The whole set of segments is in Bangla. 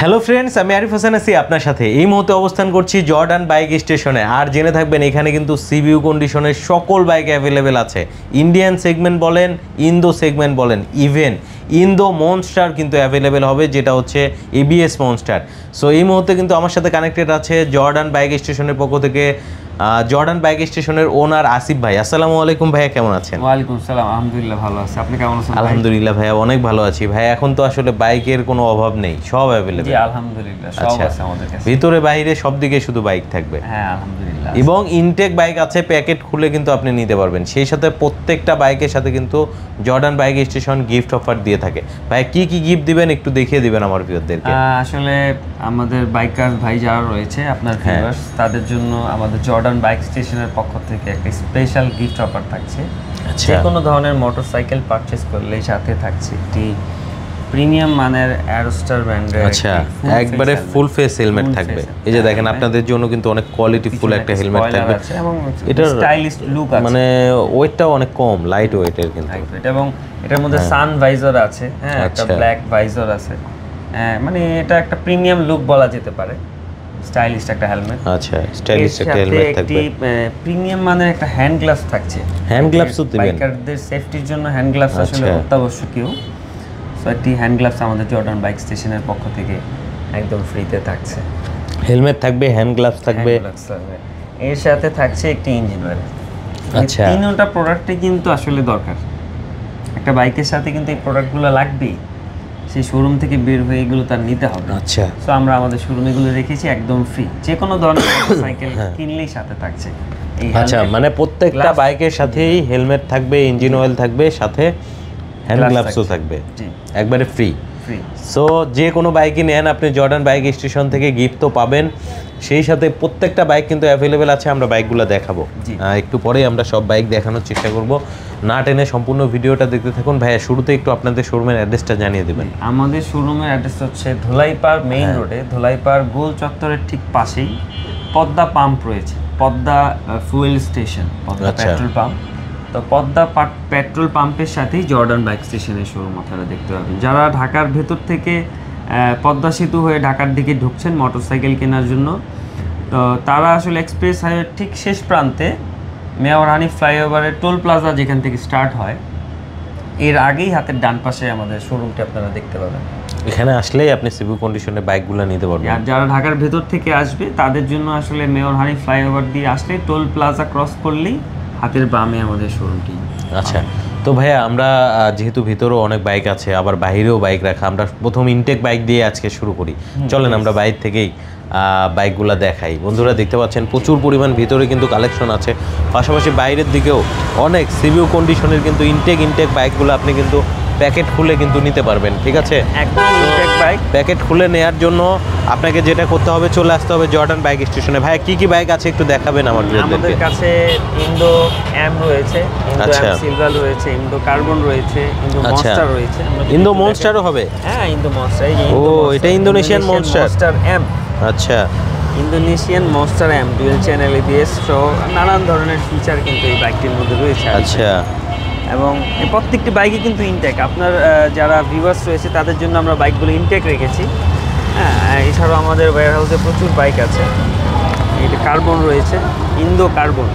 হ্যালো ফ্রেন্ডস, আমি আরিফ হোসেন আছি আপনার সাথে। এই মুহূর্তে অবস্থান করছি জর্ডান বাইক স্টেশনে। আর জেনে থাকবেন এখানে কিন্তু সিবিইউ কন্ডিশনের সকল বাইক অ্যাভেলেবেল আছে। ইন্ডিয়ান সেগমেন্ট বলেন, ইন্দো সেগমেন্ট বলেন, ইভেন ইন্দো মনস্টার কিন্তু অ্যাভেলেবেল হবে, যেটা হচ্ছে এবিএস মনস্টার। সো এই মুহূর্তে কিন্তু আমার সাথে কানেক্টেড আছে জর্ডান বাইক স্টেশনের পক্ষ থেকে জর্ডান বাইক স্টেশনের ওনার আসিফ ভাই। আসসালামু আলাইকুম ভাইয়া, কেমন আছেন? ওয়ালাইকুম সালাম, আলহামদুলিল্লাহ ভালো আছি। আপনি কেমন আছেন? আলহামদুলিল্লাহ ভাইয়া, অনেক ভালো আছি ভাই। এখন তো আসলে বাইকের কোনো অভাব নেই, সব অ্যাভেলেবেল। জি আলহামদুলিল্লাহ, সব আছে আমাদের কাছে। ভিতরে বাইরে সব দিকে শুধু বাইক থাকবে। হ্যাঁ আলহামদুলিল্লাহ। এবং ইনটেক বাইক আছে, প্যাকেট খুলে কিন্তু আপনি নিতে পারবেন। সেই সাথে প্রত্যেকটা বাইকের সাথে কিন্তু Jordan bike station gift offer দিয়ে থাকে। ভাই কি কি গিফট দিবেন একটু দেখিয়ে দিবেন আমার ভিউয়ারদেরকে। আসলে আমাদের বাইকার ভাই যারা রয়েছে আপনার ভিউয়ার্স, তাদের জন্য আমাদের জর্ডান বাইক স্টেশনের পক্ষ থেকে একটা স্পেশাল গিফট অফার থাকছে। যে কোনো ধরনের মোটরসাইকেল পারচেজ করলেই সাথে থাকছে একটি প্রিমিয়াম মানের অ্যারোস্টার ব্র্যান্ডের একবারে ফুল ফেস হেলমেট থাকবে। এই যে দেখেন, আপনাদের জন্য কিন্তু অনেক কোয়ালিটি ফুল একটা হেলমেট থাকবে এবং এটা স্টাইলিশ লুক আছে, মানে ওয়েটটাও অনেক কম, লাইট ওয়েটের কিন্তু। এবং এটার মধ্যে সান ভাইজার আছে, হ্যাঁ একটা ব্ল্যাক ভাইজার আছে। মানে এটা একটা প্রিমিয়াম লুক বলা যেতে পারে, স্টাইলিশ একটা হেলমেট। আচ্ছা, স্টাইলিশ একটা হেলমেট থাকবে। প্রিমিয়াম মানের একটা হ্যান্ড গ্লাভস থাকছে। হ্যান্ড গ্লাভসও দিবেন। বাইকারদের সেফটির জন্য হ্যান্ড গ্লাভস আসলে অত্যাবশ্যকীয়। সো একটি হ্যান্ড গ্লাভস আমাদের জর্ডান বাইক স্টেশনের পক্ষ থেকে একদম ফ্রিতে থাকছে। হেলমেট থাকবে, হ্যান্ড গ্লাভস থাকবে, এর সাথে থাকছে একটি ইঞ্জিন অয়েল। আচ্ছা, তিনটা প্রোডাক্টই কিন্তু আসলে দরকার একটা বাইকের সাথে, কিন্তু এই প্রোডাক্টগুলো লাগবেই। সেই শোরুম থেকে বের হয়ে এগুলো তার নিতে হবে। আচ্ছা, সো আমরা আমাদের শোরুমে এগুলো রেখেছি একদম ফ্রি। যে কোনো ধরনের মোটরসাইকেল কিনলেই সাথে থাকছে এই। আচ্ছা, মানে প্রত্যেকটা বাইকের সাথেই হেলমেট থাকবে, ইঞ্জিন অয়েল থাকবে, সাথে হ্যান্ড গ্লাভসও থাকবে, একবারে ফ্রি। সো যে কোনো বাইকই নেন আপনি জর্ডান বাইক স্টেশন থেকে গিফট তো পাবেন। সেই সাথে প্রত্যেকটা বাইক কিন্তু অ্যাভেলেবেল আছে। আমরা বাইকগুলো দেখাবো একটু পরেই, আমরা সব বাইক দেখানোর চেষ্টা করব। না টেনে সম্পূর্ণ ভিডিওটা দেখতে থাকুন। ভাইয়া শুরুতে একটু আপনাদের শোরুমের অ্যাড্রেসটা জানিয়ে দেবেন। আমাদের শোরুমের অ্যাড্রেস হচ্ছে ধুলাইপাড় মেইন রোডে, ধুলাইপাড় গোল চত্বরের ঠিক পাশেই পদ্মা পাম্প রয়েছে, Padma fuel station, Padma petrol pump. তো পদ্মা পেট্রোল পাম্পের সাথেই জর্ডান বাইক স্টেশনের শোরুম আপনারা দেখতে পাবেন। যারা ঢাকার ভেতর থেকে পদ্মা সেতু হয়ে ঢাকার দিকে ঢুকছেন মোটরসাইকেল কেনার জন্য, তো তারা আসলে এক্সপ্রেস হাইওয়ের ঠিক শেষ প্রান্তে মেয়র হানিফ ফ্লাইওভারের টোল প্লাজা যেখান থেকে স্টার্ট হয়, এর আগেই হাতের ডান পাশে আমাদের শোরুমটি আপনারা দেখতে পাবেন। এখানে আসলেই আপনি সিভিউ কন্ডিশনে বাইকগুলো নিতে পারবেন। আর যারা ঢাকার ভেতর থেকে আসবে তাদের জন্য আসলে মেয়র হানিফ ফ্লাইওভার দিয়ে আসলে টোল প্লাজা ক্রস করলেই হাতের বামে আমাদের শোরুমটি। আচ্ছা, তো ভাইয়া আমরা যেহেতু ভিতরেও অনেক বাইক আছে, আবার বাইরেও বাইক রাখা, আমরা প্রথম ইনটেক বাইক দিয়ে আজকে শুরু করি। চলেন আমরা বাইক থেকেই বাইকগুলো দেখাই। বন্ধুরা দেখতে পাচ্ছেন প্রচুর পরিমাণ ভিতরে কিন্তু কালেকশন আছে, পাশাপাশি বাইরের দিকেও অনেক সিভিউ কন্ডিশনের কিন্তু ইনটেক বাইকগুলো আপনি কিন্তু প্যাকেট খুলে কিন্তু নিতে পারবেন। ঠিক আছে, একদম ইনটেক বাইক। প্যাকেট খুলে নেওয়ার জন্য আপনাকে যেটা করতে হবে, চলে আসতে হবে জর্ডান বাইক স্টেশনে। ভাই কি কি বাইক আছে একটু দেখাবেন আমাদের। আমাদের কাছে ইন্দো এম রয়েছে, ইন্দো এম সিলভার রয়েছে, ইন্দো কার্বন রয়েছে, ইন্দো মনস্টার রয়েছে। ইন্দো মনস্টারও হবে? হ্যাঁ ইন্দো মনস্টার। ও, এটা ইন্দোনেশিয়ান মনস্টার এম। আচ্ছা, Indonesian monster M dual channel ABS সহ নানান ধরনের ফিচার কিন্তু এই বাইকটির মধ্যে রয়েছে। আচ্ছা, এবং এই প্রত্যেকটি বাইকে কিন্তু ইনটেক। আপনার যারা ভিউয়ার্স রয়েছে তাদের জন্য আমরা বাইকগুলো ইনটেক রেখেছি। হ্যাঁ, এছাড়াও আমাদের ওয়্যার হাউসে প্রচুর বাইক আছে। এটা কার্বন রয়েছে, ইন্দো কার্বন।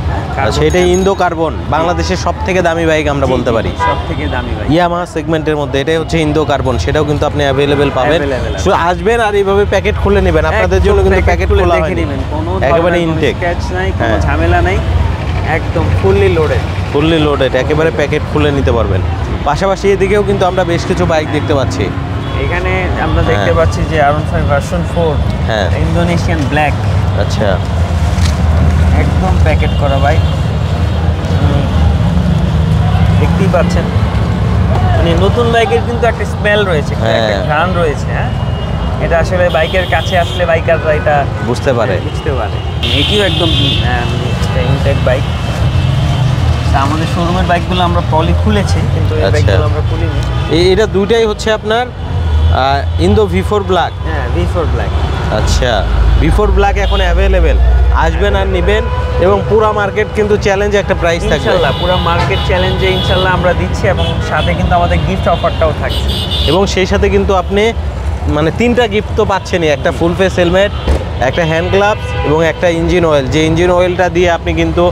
সেটা ইন্দো কার্বন বাংলাদেশের সবথেকে দামি বাইক আমরা বলতে পারি, সবথেকে দামি বাইক ইয়ামাহা সেগমেন্টের মধ্যে এটাই হচ্ছে ইন্দো কার্বন। সেটাও কিন্তু আপনি অ্যাভেলেবেল পাবেন। শুধু আসবেন আর এইভাবে প্যাকেট খুলে নেবেন। আপনাদের জন্য কিন্তু প্যাকেট খোলা দেখে নেবেন, কোনো একেবারে ইনটেক, স্ক্র্যাচ নাই, কোনো ঝামেলা নাই, একদম ফুললি লোডেড, একেবারে প্যাকেট খুলে নিতে পারবেন। পাশাপাশি এদিকেও কিন্তু আমরা বেশ কিছু বাইক দেখতে পাচ্ছি। এখানে আমরা দেখতে পাচ্ছি যে R15 ভার্সন 4, হ্যাঁ ইন্দোনেশিয়ান ব্ল্যাক। আচ্ছা, একদম প্যাকেট করা বাইক, দেখতেই পাচ্ছেন। মানে নতুন বাইকের কিন্তু একটা স্মেল রয়েছে, একটা ঘ্রাণ রয়েছে। হ্যাঁ, এটা আসলে বাইকের কাছে আসলে বাইকাররা এটা বুঝতে পারে। এটিও একদম ইনটেক বাইক। আমাদের শোরুমের বাইকগুলো আমরা পলি খুলেছি, কিন্তু এই বাইকগুলো আমরা খুলিনি। এটা দুইটাই হচ্ছে আপনার ইন্দো V4 ব্ল্যাক। হ্যাঁ, V4 ব্ল্যাক। আচ্ছা, V4 ব্ল্যাক এখন অ্যাভেলেবেল, আসবেন আর নেবেন। এবং পুরো মার্কেট কিন্তু চ্যালেঞ্জ একটা প্রাইস থাকবে ইনশাআল্লাহ, পুরো মার্কেট চ্যালেঞ্জে ইনশাআল্লাহ আমরা দিচ্ছি, এবং সাথে কিন্তু আমাদের গিফট অফারটাও থাকছে। এবং সেই সাথে কিন্তু আপনি মানে 3টা গিফট তো পাচ্ছেনই, একটা ফুল ফেস হেলমেট, একটা হ্যান্ড গ্লাভস এবং একটা ইঞ্জিন অয়েল। যে ইঞ্জিন অয়েলটা দিয়ে আপনি কিন্তু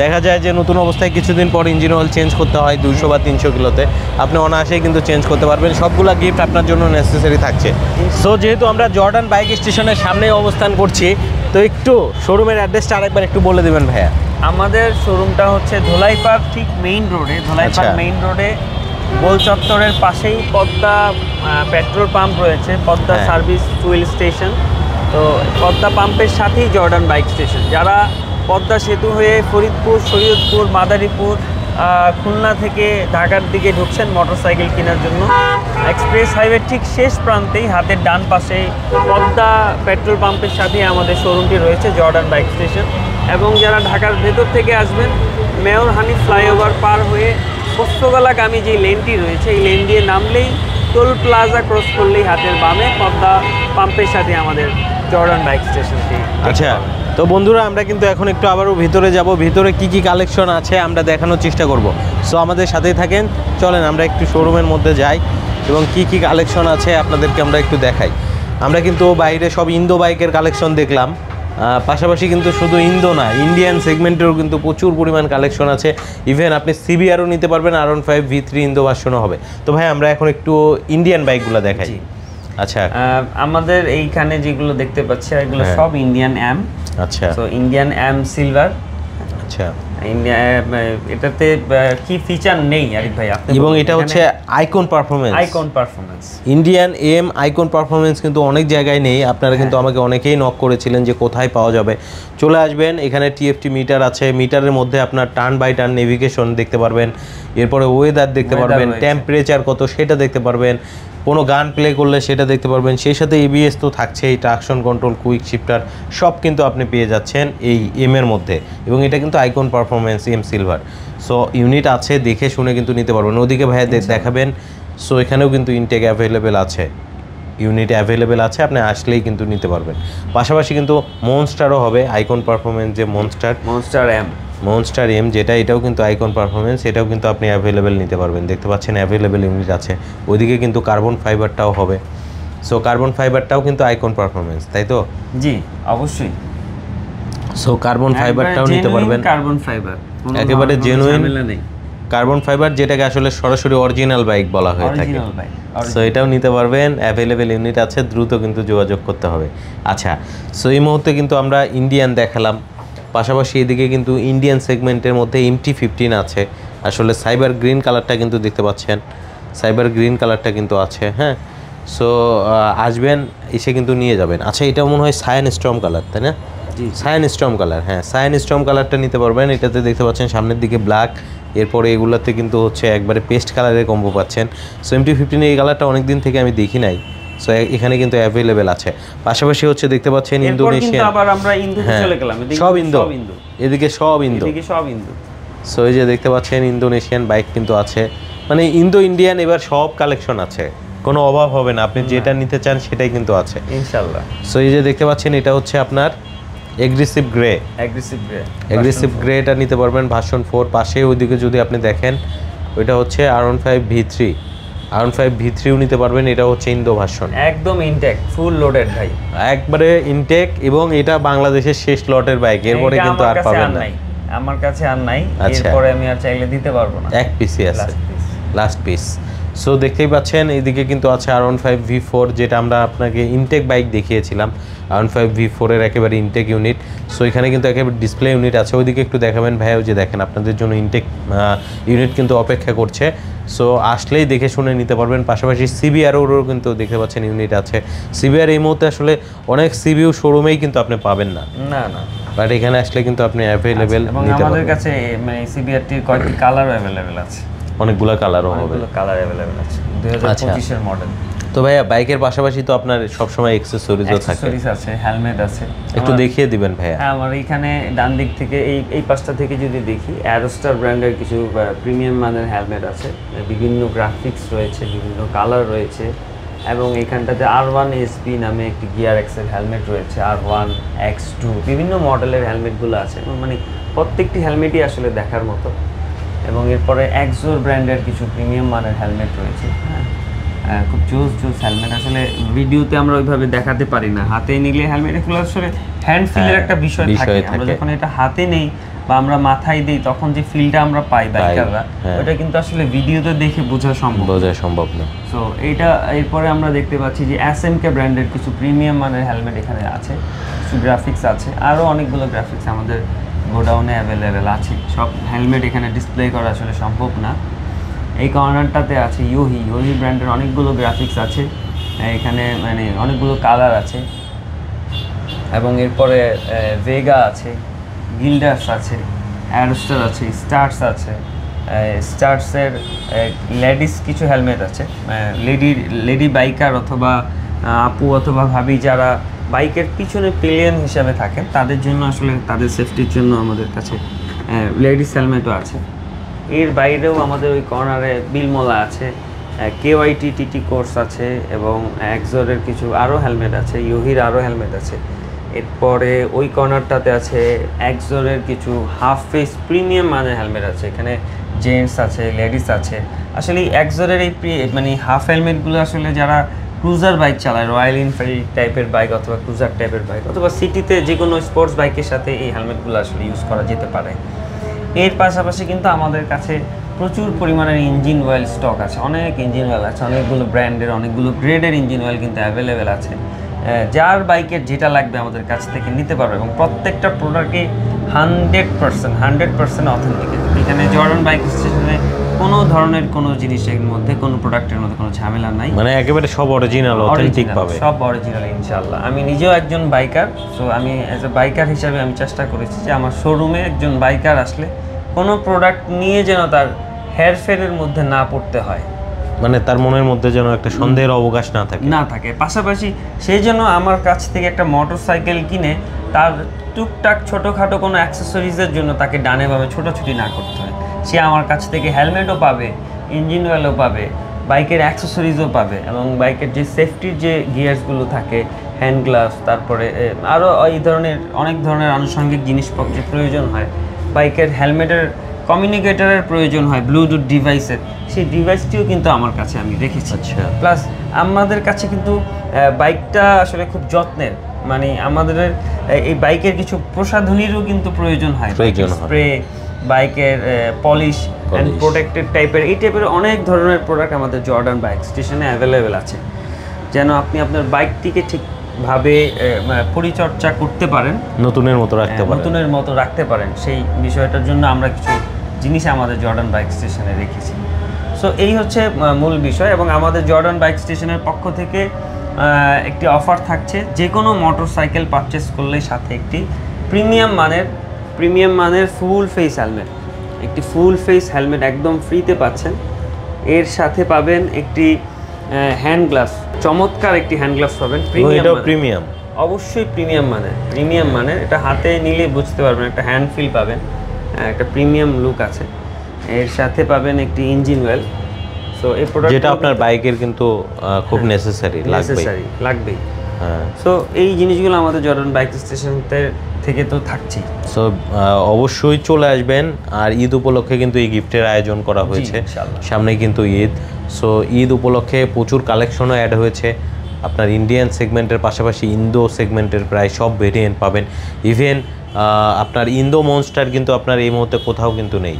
দেখা যায় যে নতুন অবস্থায় কিছুদিন পর ইঞ্জিন অয়েল চেঞ্জ করতে হয় 200 বা 300 কিলোতে, আপনি অনায়াসেই কিন্তু চেঞ্জ করতে পারবেন। সবগুলা গিফট আপনার জন্য নেসেসারি থাকছে। সো যেহেতু আমরা জর্ডান বাইক স্টেশনের সামনে অবস্থান করছি, তো একটু শোরুমের অ্যাড্রেসটা আরেকবার একটু বলে দেবেন ভাইয়া। আমাদের শোরুমটা হচ্ছে ধোলাই পার্ক ঠিক মেইন রোডে, ধোলাই পার্ক মেইন রোডে গোল চত্বরের পাশেই পদ্মা পেট্রোল পাম্প রয়েছে, পদ্মা সার্ভিস ফুয়েল স্টেশন। তো পদ্মা পাম্পের সাথেই জর্ডান বাইক স্টেশন। যারা পদ্মা সেতু হয়ে ফরিদপুর, শরীয়তপুর, মাদারীপুর, খুলনা থেকে ঢাকার দিকে ঢুকছেন মোটরসাইকেল কেনার জন্য, এক্সপ্রেস হাইওয়ে ঠিক শেষ প্রান্তেই হাতের ডান পাশে পদ্মা পেট্রোল পাম্পের সাথেই আমাদের শোরুমটি রয়েছে জর্ডান বাইক স্টেশন। এবং যারা ঢাকার ভেতর থেকে আসবেন, মেয়র হানিফ ফ্লাইওভার পার হয়ে পোস্তগোলাগামী যে লেনটি রয়েছে, এই লেন দিয়ে নামলেই টোল প্লাজা ক্রস করলেই হাতের বামে পদ্মা পাম্পের সাথে আমাদের জর্ডান বাইক স্টেশনটি। আচ্ছা, তো বন্ধুরা আমরা কিন্তু এখন একটু আবারও ভিতরে যাব, ভিতরে কি কি কালেকশন আছে আমরা দেখানোর চেষ্টা করব। সো আমাদের সাথেই থাকেন, চলেন আমরা একটু শোরুমের মধ্যে যাই এবং কি কি কালেকশন আছে আপনাদেরকে আমরা একটু দেখাই। আমরা কিন্তু বাইরে সব ইন্দো বাইকের কালেকশন দেখলাম, পাশাপাশি কিন্তু শুধু ইন্দো না, ইন্ডিয়ান সেগমেন্টেরও কিন্তু প্রচুর পরিমাণ কালেকশন আছে। ইভেন আপনি সিবিআরও নিতে পারবেন, R15 V3 ইন্দো ভার্সনও হবে। তো ভাই আমরা এখন একটু ইন্ডিয়ান বাইকগুলো দেখাই। আচ্ছা, আমাদের এইখানে যেগুলো দেখতে পাচ্ছি এগুলো সব ইন্ডিয়ান এম। আচ্ছা, তো ইন্ডিয়ান এম সিলভার। আচ্ছা, এটাতে কি ফিচার নেই আরিফ ভাই আপনি? এবং এটা হচ্ছে icon performance. Icon performance Indian M icon performance কিন্তু অনেক জায়গায় নেই। আপনারা কিন্তু আমাকে অনেকেই নক করেছিলেন যে কোথায় পাওয়া যাবে। চলে আসবেন, এখানে টিএফটি মিটার আছে, মিটারের মধ্যে আপনার টার্ন বাই টার্ন নেভিগেশন দেখতে পারবেন, এরপরে ওয়েদার দেখতে পারবেন, টেম্পারেচার কত সেটা দেখতে পারবেন, কোনো গান প্লে করলে সেটা দেখতে পারবেন। সেই সাথে এবিএস তো থাকছেই, ট্রাকশন কন্ট্রোল, কুইক শিফটার সব কিন্তু আপনি পেয়ে যাচ্ছেন এই এম এর মধ্যে। এবং এটা কিন্তু icon performance M silver. So unit আছে, দেখে শুনে কিন্তু নিতে পারবেন। ওদিকে ভাইয়া দেখাবেন। সো এখানেও কিন্তু ইনটেক অ্যাভেলেবেল আছে, ইউনিট অ্যাভেলেবেল আছে, আপনি আসলেই কিন্তু নিতে পারবেন। পাশাপাশি কিন্তু মনস্টারও হবে, আইকন পারফরমেন্স যে মনস্টার এম যেটা, এটাও কিন্তু আইকন পারফরমেন্স, এটাও কিন্তু আপনি অ্যাভেলেবেল নিতে পারবেন। দেখতে পাচ্ছেন অ্যাভেলেবেল ইউনিট আছে। ওইদিকে কিন্তু কার্বন ফাইবারটাও হবে। সো কার্বন ফাইবারটাও কিন্তু আইকন পারফরমেন্স, তাই তো? জি অবশ্যই। সো কার্বন ফাইবারটাও নিতে পারবেন, কার্বন ফাইবার একেবারে জেনুইন কার্বন ফাইবার, যেটাকে আসলে সরাসরি অরিজিনাল বাইক বলা হয়ে থাকে। সো এটাও নিতে পারবেন, অ্যাভেলেবেল ইউনিট আছে, দ্রুত কিন্তু যোগাযোগ করতে হবে। আচ্ছা, সো এই মুহূর্তে কিন্তু আমরা ইন্ডিয়ান দেখালাম, পাশাপাশি এদিকে কিন্তু ইন্ডিয়ান সেগমেন্টের মধ্যে MT-15 আছে। আসলে সাইবার গ্রিন কালারটা কিন্তু দেখতে পাচ্ছেন, সাইবার গ্রিন কালারটা কিন্তু আছে। হ্যাঁ, সো আসবেন, এসে কিন্তু নিয়ে যাবেন। আচ্ছা, এটাও মনে হয় সায়ান স্টর্ম কালার, তাই না? সায়ান স্টর্ম কালার, হ্যাঁ সায়ান স্টর্ম কালারটা নিতে পারবেন। এটাতে দেখতে পাচ্ছেন সামনের দিকে ব্ল্যাক, এরপরে এগুলোতে কিন্তু হচ্ছে একবারে পেস্ট কালারের কম্বো পাচ্ছেন। সো MT-15 এই কালারটা অনেক দিন থেকে আমি দেখি নাই, সো এখানে কিন্তু অ্যাভেলেবেল আছে। পাশাপাশি হচ্ছে দেখতে পাচ্ছেন ইন্দোনেশিয়ান, আবার আমরা ইন্দোতে চলে গেলাম, সব ইন্দো, এদিকে সব ইন্দো। সো এই যে দেখতে পাচ্ছেন ইন্দোনেশিয়ান বাইক কিন্তু আছে, মানে ইন্দো ইন্ডিয়ান এবার সব কালেকশন আছে, কোনো অভাব হবে না। আপনি যেটা নিতে চান সেটাই কিন্তু আছে ইনশাআল্লাহ। সো এই যে দেখতে পাচ্ছেন এটা হচ্ছে আপনার এগ্রেসিভ গ্রে, এটা নিতে পারবেন ভার্সন 4। পাশে ওইদিকে যদি আপনি দেখেন ওইটা হচ্ছে R15 V3ও নিতে পারবেন। এটা হচ্ছে ইন্দো ভার্সন, একদম ইনটেক ফুল লোডেড ভাই, একবারে ইনটেক। এবং এটা বাংলাদেশের শেষ লটের বাইক, এরপরে কিন্তু আর পাবেন না। আমার কাছে আর নাই, এরপরে আমি আর চাইলে দিতে পারবো না, এক পিসই আছে, লাস্ট পিস। সো দেখতেই পাচ্ছেন এইদিকে কিন্তু আছে R15 V4, যেটা আমরা আপনাকে ইনটেক বাইক দেখিয়েছিলাম, R15 V4 এর একেবারে ইনটেক ইউনিট। সো এখানে কিন্তু একেবারে ডিসপ্লে ইউনিট আছে। ওইদিকে একটু দেখাবেন ভাইয়া, ওই যে দেখেন আপনাদের জন্য ইনটেক ইউনিট কিন্তু অপেক্ষা করছে। সো আসলেই দেখে শুনে নিতে পারবেন। পাশাপাশি সিবিআরও কিন্তু দেখতে পাচ্ছেন ইউনিট আছে। সিবিআর এই মুহূর্তে আসলে অনেক সিবিইউ শোরুমেই কিন্তু আপনি পাবেন না, বাট এখানে আসলে কিন্তু আপনি অ্যাভেলেবেল নিতে পারবেন। আমাদের কাছে মানে সিবিআরটির কয়েকটি কালার অ্যাভেলেবেল আছে, অনেকগুলো কালারও হবে, কালার অ্যাভেলেবেল আছে 2025 এর মডেল। তো ভাইয়া বাইকের পাশাপাশি তো আপনার সবসময় অ্যাকসেসরিজও থাকে, অ্যাকসেসরিজ আছে, হেলমেট আছে, একটু দেখিয়ে দিবেন ভাইয়া। হ্যাঁ, আমার এখানে ডান দিক থেকে এই পাশটা থেকে যদি দেখি, অ্যারোস্টার ব্র্যান্ডের কিছু প্রিমিয়াম মানের হেলমেট আছে, বিভিন্ন গ্রাফিক্স রয়েছে, বিভিন্ন কালার রয়েছে। এবং এইখানটাতে R1 SB নামে একটি গিয়ার এক্সেল হেলমেট রয়েছে, R1 X2 বিভিন্ন মডেলের হেলমেটগুলো আছে, মানে প্রত্যেকটি হেলমেটই আসলে দেখার মতো। এবং এরপরে এক্সোর ব্র্যান্ডের কিছু প্রিমিয়াম মানের হেলমেট রয়েছে। হ্যাঁ, খুব জোস হেলমেট। আসলে ভিডিওতে আমরা ওইভাবে দেখাতে পারি না, হাতে নিলে হেলমেট এগুলো আসলে হ্যান্ড ফিলের একটা বিষয় থাকে। আমরা যখন এটা হাতে নেই বা আমরা মাথায় দিই তখন যে ফিলটা আমরা পাই বাইকাররা, ওটা কিন্তু আসলে ভিডিওতে দেখে বোঝা সম্ভব না। সো এইটা এরপরে আমরা দেখতে পাচ্ছি যে SMK ব্র্যান্ডের কিছু প্রিমিয়াম মানের হেলমেট এখানে আছে, কিছু গ্রাফিক্স আছে, আরও অনেকগুলো গ্রাফিক্স আমাদের গোডাউনে অ্যাভেলেবেল আছে। সব হেলমেট এখানে ডিসপ্লে করা আসলে সম্ভব না। এই কর্নারটাতে আছে ইয়োহি ব্র্যান্ডের অনেকগুলো গ্রাফিক্স আছে এখানে, মানে অনেকগুলো কালার আছে। এবং এরপরে ভেগা আছে, গিল্ডার্স আছে, অ্যারোস্টার আছে, স্টার্স আছে। স্টার্সের লেডিস কিছু হেলমেট আছে, লেডি বাইকার অথবা আপু অথবা ভাবি যারা বাইকের পিছনে পিলিয়ন হিসাবে থাকেন তাদের জন্য আসলে তাদের সেফটির জন্য আমাদের কাছে লেডিস হেলমেটও আছে। এর বাইরেও আমাদের ওই কর্নারে বিলমোলা আছে, KYT TT কোর্স আছে এবং এক্সোরের কিছু আরও হেলমেট আছে, ইয়োহির আরও হেলমেট আছে। এরপরে ওই কর্নারটাতে আছে এক্সোরের কিছু হাফ ফেস প্রিমিয়াম মানের হেলমেট আছে, এখানে জেন্টস আছে, লেডিস আছে। আসলে এক্সোরের এই মানে হাফ হেলমেটগুলো আসলে যারা ক্রুজার বাইক চালায়, রয়্যাল এনফিল্ড টাইপের বাইক অথবা ক্রুজার টাইপের বাইক অথবা সিটিতে যে কোনো স্পোর্টস বাইকের সাথে এই হেলমেটগুলো আসলে ইউজ করা যেতে পারে। এর পাশাপাশি কিন্তু আমাদের কাছে প্রচুর পরিমাণের ইঞ্জিন অয়েল স্টক আছে, অনেক ইঞ্জিন অয়েল আছে, অনেকগুলো ব্র্যান্ডের অনেকগুলো গ্রেডের ইঞ্জিন অয়েল কিন্তু অ্যাভেলেবেল আছে। যার বাইকের যেটা লাগবে আমাদের কাছ থেকে নিতে পারবে এবং প্রত্যেকটা প্রোডাক্টই 100% অথেন্টিক। এখানে জর্ডান বাইক স্টেশনে কোনো ধরনের কোনো জিনিসের মধ্যে কোনো প্রোডাক্টের মধ্যে কোনো ঝামেলা নাই, মানে একেবারে সব অরিজিনাল অথেন্টিক পাবে, সব অরিজিনাল ইনশাআল্লাহ। আমি নিজেও একজন বাইকার, সো আমি অ্যাজ এ বাইকার হিসাবে আমি চেষ্টা করেছি যে আমার শোরুমে একজন বাইকার আসলে কোনো প্রোডাক্ট নিয়ে যেন তার হেরফেরের মধ্যে না পড়তে হয়, মানে তার মনের মধ্যে যেন একটা সন্দেহের অবকাশ না থাকে। পাশাপাশি সে যেন আমার কাছ থেকে একটা মোটরসাইকেল কিনে তার টুকটাক ছোটোখাটো কোনো অ্যাক্সেসরিজের জন্য তাকে ডানে বামে ছোটাছুটি না করতে হয়। সে আমার কাছ থেকে হেলমেটও পাবে, ইঞ্জিন অয়েলও পাবে, বাইকের অ্যাক্সেসরিজও পাবে এবং বাইকের যে সেফটির যে গিয়ার্সগুলো থাকে, হ্যান্ড গ্লাভস, তারপরে আরও এই ধরনের অনেক ধরনের আনুষঙ্গিক জিনিসপত্রের প্রয়োজন হয়। বাইকের হেলমেটের কমিউনিকেটরের প্রয়োজন হয়, ব্লুটুথ ডিভাইসের, সেই ডিভাইসটিও কিন্তু আমার কাছে আমি রেখেছি। আচ্ছা, প্লাস আমাদের কাছে কিন্তু বাইকটা আসলে খুব যত্নের, মানে আমাদের এই বাইকের কিছু প্রসাধনীরও কিন্তু প্রয়োজন হয়, স্প্রে, বাইকের পলিশ অ্যান্ড প্রোটেক্টেড টাইপের, এই টাইপের অনেক ধরনের প্রোডাক্ট আমাদের জর্ডান বাইক স্টেশনে অ্যাভেলেবেল আছে, যেন আপনি আপনার বাইকটিকে ঠিকভাবে পরিচর্যা করতে পারেন, নতুনের মতো রাখতে পারেন। সেই বিষয়টার জন্য আমরা কিছু জিনিস আমাদের জর্ডান বাইক স্টেশনে রেখেছি। সো এই হচ্ছে মূল বিষয়। এবং আমাদের জর্ডান বাইক স্টেশনের পক্ষ থেকে একটি অফার থাকছে, যে কোনো মোটরসাইকেল পারচেস করলে সাথে একটি প্রিমিয়াম মানের ফুল ফেস হেলমেট, একটি ফুল ফেস হেলমেট একদম ফ্রিতে পাচ্ছেন। এর সাথে পাবেন একটি হ্যান্ড গ্লাভস, চমৎকার একটি হ্যান্ড গ্লাভস পাবেন, প্রিমিয়াম, অবশ্যই প্রিমিয়াম মানের। এটা হাতে নিলে বুঝতে পারবেন, একটা হ্যান্ড ফিল পাবেন, একটা প্রিমিয়াম লুক আছে। এর সাথে পাবেন একটি ইঞ্জিন অয়েল। সো এই প্রোডাক্ট যেটা আপনার বাইকের কিন্তু খুব নেসেসারি লাগবেই। সো এই জিনিসগুলো আমাদের জর্ডান বাইক স্টেশন থেকে তো থাকছেই। সো অবশ্যই চলে আসবেন। আর ঈদ উপলক্ষে কিন্তু এই গিফটের আয়োজন করা হয়েছে, সামনে কিন্তু ঈদ। সো ঈদ উপলক্ষে প্রচুর কালেকশনও অ্যাড হয়েছে। আপনার ইন্ডিয়ান সেগমেন্টের পাশাপাশি ইন্দো সেগমেন্টের প্রায় সব ভেরিয়েন্ট পাবেন। ইভেন আপনার ইন্দো মনস্টার কিন্তু আপনার এই মুহূর্তে কোথাও কিন্তু নেই,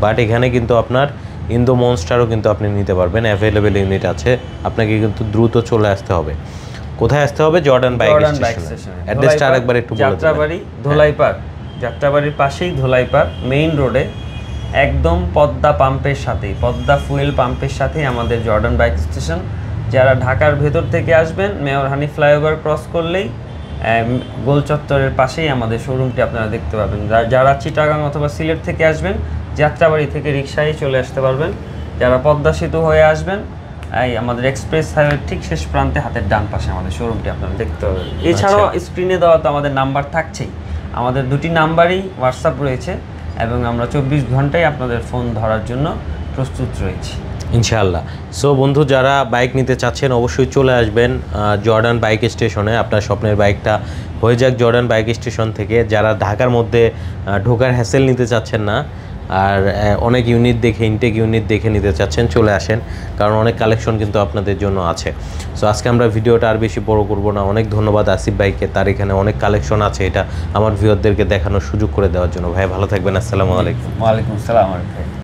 বাট এখানে কিন্তু আপনার ইন্দো মনস্টারও কিন্তু আপনি নিতে পারবেন, অ্যাভেলেবেল ইউনিট আছে। আপনাকে কিন্তু দ্রুত চলে আসতে হবে। কোথায় আসতে হবে? Jordan bike station. অ্যাড্রেসটা আরেকবার একটু বলে দিন। যাত্রাবাড়ি ধোলাইপাড়, যাত্রাবাড়ির পাশেই ধোলাইপাড় মেইন রোডে, একদম পদ্মা পাম্পের সাথেই, পদ্মা ফুয়েল পাম্পের সাথেই আমাদের জর্ডান বাইক স্টেশন। যারা ঢাকার ভেতর থেকে আসবেন, মেয়র হানি ফ্লাইওভার ক্রস করলেই গোল চত্বরের পাশেই আমাদের শোরুমটি আপনারা দেখতে পাবেন। যারা চিটাগাং অথবা সিলেট থেকে আসবেন, যাত্রাবাড়ি থেকে রিক্সায় চলে আসতে পারবেন। যারা পদ্মা সেতু হয়ে আসবেন, এই আমাদের এক্সপ্রেস হাইওয়ের ঠিক শেষ প্রান্তে হাতের ডান পাশে আমাদের শোরুমটি আপনারা দেখতে পাবেন। এছাড়াও স্ক্রিনে দেওয়া তো আমাদের নাম্বার থাকছেই, আমাদের দুটি নাম্বারই হোয়াটসঅ্যাপ রয়েছে এবং আমরা 24 ঘন্টায় আপনাদের ফোন ধরার জন্য প্রস্তুত রয়েছি ইনশাআল্লাহ। সো বন্ধু, যারা বাইক নিতে চাচ্ছেন অবশ্যই চলে আসবেন জর্ডান বাইক স্টেশনে। আপনার স্বপ্নের বাইকটা হয়ে যাক জর্ডান বাইক স্টেশন থেকে। যারা ঢাকার মধ্যে ঢোকার হ্যাসেল নিতে চাচ্ছেন না, আর অনেক ইউনিট দেখে ইনটেক ইউনিট দেখে নিতে চাচ্ছেন চলে আসেন, কারণ অনেক কালেকশন কিন্তু আপনাদের জন্য আছে। সো আজকে আমরা ভিডিওটা আর বেশি বড় করব না। অনেক ধন্যবাদ আসিফ ভাইকে, তার এখানে অনেক কালেকশন আছে, এটা আমার ভিউয়ারদেরকে দেখানোর সুযোগ করে দেওয়ার জন্য। ভাই ভালো থাকবেন, আসসালামু আলাইকুম। ওয়ালাইকুম আসসালাম।